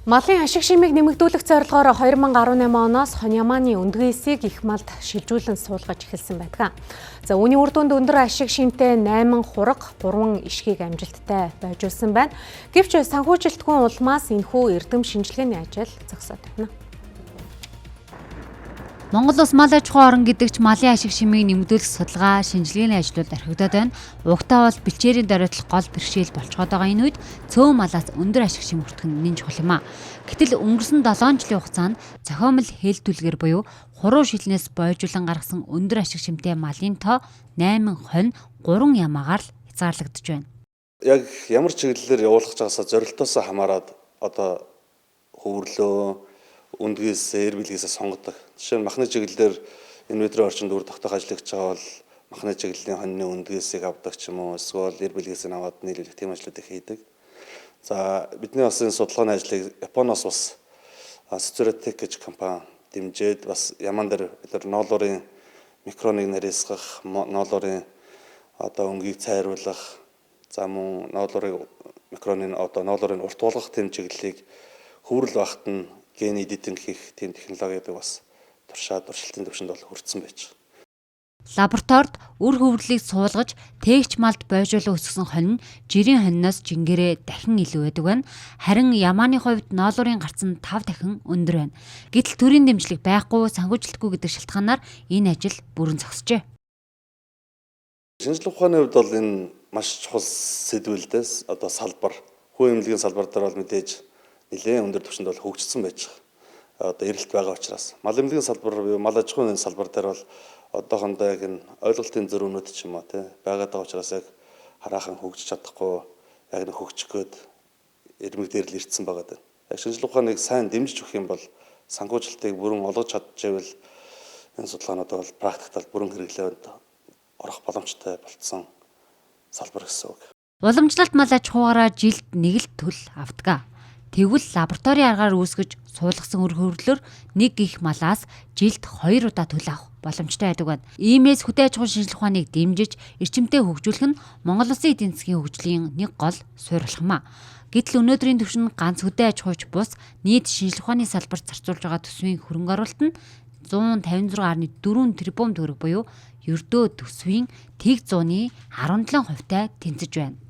Малын ашиг шимийг нэмэгдүүлэх зорилгоор 2018 оноос хоньямааны өндгөөсийг их малд шилжүүлэн суулгаж эхэлсэн байдаг. За үүний үр дүнд өндөр ашиг шимтэй 8 хураг, 3 ишгийг амжилттай байжуулсан байна. Гэвч санхүүжилтгүй улмаас энэхүү эрдэм шинжилгээний ажил зогсоод байна. Монгол Улс мал аж ахуй орон гэдэгч малын ашиг шимийг нэмэгдүүлэх судалгаа шинжилгээний ажлууд орхигдоод байна. Угтаа бол бэлчээрийн доройтол гол бэрхшээл болцоод байгаа энэ үед цөөн малаас өндөр ашиг шим хүртэх нь нэн чухал юм а. Гэтэл өнгөрсөн 7 жилийн хугацаанд зохиомл хэлтүүлгээр буюу хуруу шилнээс бойжуулан гаргасан өндөр ашиг шимтэй малын тоо 8 хонь 3 ямаагаар л хязгаарлагдж байна. Яг ямар чиглэлээр явуулах чаасаа зорилтоосоо хамаарат одоо хөвөрлөө үндгээс эр билгээсээ сонгодог. Жишээ нь махны чиглэлээр энэ өдрийн орчинд үр тогтоох ажиллагч байгаа бол махны чиглэлийн хоньны үндгээсийг авдаг ч юм уу эсвэл эр билгээсээ аваад нийлүүлэх тийм ажлуудыг хийдэг. За бидний бас энэ судалгааны ажлыг Японоос бас Socerotec гэж компани дэмжиж бас яман дээр бид нар ноолуурын микроныг нарийсгах, ноолуурын одоо өнгийг цайруулах, за мөн ноолуурын микроныг одоо ноолуурын урт болгох тийм чиглэлийг хөврөл багт нь ген эдитинг хийх тийм технологиуд бас туршилтын төвшөнд бол хүрсэн байж байгаа. Лабораторид үр хөврлийг суулгаж тээгч малд бойжуулан өсгсөн хонь нь жирийн хоньноос жингэрээ дахин илүү байдаг байна. Харин ямааны хувьд ноолуурын гарц нь 5 дахин өндөр байна. Гэтэл төрийн дэмжлэг байхгүй, санхүүжилтгүй гэдэг шалтгаанаар энэ ажил бүрэн зогсжээ. Шинжилгээ ухааны хувьд бол энэ маш чухал сэдвэлдээс одоо салбар, хүү эмнэлгийн салбар дээр бол мэдээж нэлээд өндөр түвшинд бол хөгжсөн байж байгаа. Одоо эрэлт байгаа учраас мал эмнэлгийн салбар, мал аж ахуйн салбар дээр бол одоохондоо яг энэ ойлголтын зөрүүнүүд ч юм уу тий байгаад байгаа учраас яг хараахан хөгжиж чадахгүй яг нэг хөгжих гээд эрмэг дээр л ирсэн байгаа даа. Яг шинжилгээ ухааныг сайн дэмжиж өгөх юм бол санхүүжилтыг бүрэн олгож чадчихвэл энэ судалгаанууд бол практикт бүрэн хэрэглээд орох боломжтой болцсон салбар гэсэн үг. Уламжлалт мал аж ахуйгаараа жилд нэг л төл авдаг. Тэгвэл лабораторийн аргаар үүсгэж суулгасан үр хөврлөөр нэг их малаас жилд 2 удаа төл авах боломжтой байдаг байна. Иймээс хөдөө аж ахуйн шинжилгээ ухааныг дэмжиж эрчимтэй хөгжүүлэх нь Монгол Улсын эдийн засгийн хөгжлийн нэг гол суурь болох юм а. Гэтэл өнөөдрийн түвшинд ганц хөдөө аж ахуйч бус нийт шинжилгээ ухааны салбарт зарцуулж байгаа төсвийн хөрөнгө оруулалт нь 156.4 тэрбум төгрөг буюу ердөө төсвийн тэг 100-ны 17% тэнцэж байна.